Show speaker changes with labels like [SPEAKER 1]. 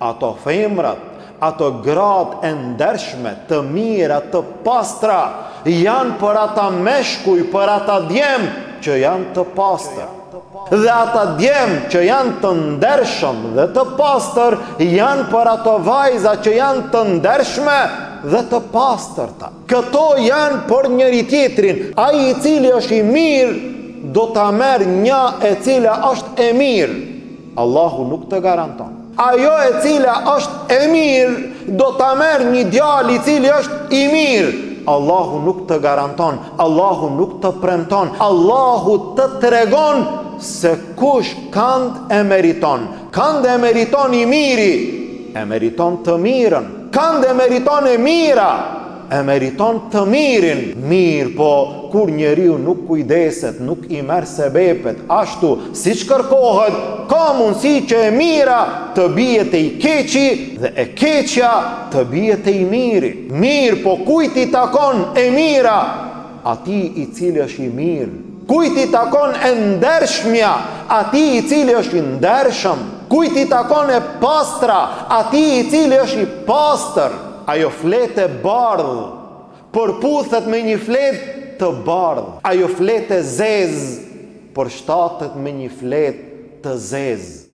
[SPEAKER 1] ato femrat, ato gratë e ndershme, të mira, të pastra, janë për ata meshkuj, për ata djem që janë të pastër. Dhe ata djem që janë të ndershëm dhe të pastër janë për ato vajza që janë të ndershme dhe të pastërta. Këto janë për njëri tjetrin. Ai i cili është i mirë do ta merr një e cila është e mirë. Allahu nuk të garanton. Ajo e cila është e mirë do ta merr një djalë i cili është i mirë. Allahu nuk të garanton, Allahu nuk të premton, Allahu të tregon se kush kënd e meriton. Kënd e meriton i miri, e meriton të mirën. Kënd e meriton e mira, e meriton të mirin. Mirë, po kur njeriu nuk kujdeset, nuk i merr sebepet ashtu siç kërkohet, ka mundësi që e mira të bie te i keqi dhe e keqja të bie te i miri. Mirë, po kujt i takon e mira? Atij i cili është i mirë. Kujt i takon e ndershmja? Atij i cili është i ndershëm. Kujt i takon e pastra? Atij i cili është i pastër. Ajo fletë e bardhë përputhet me një fletë të bardhë. Ajo fletë e zezë përshtatet me një fletë të zezë.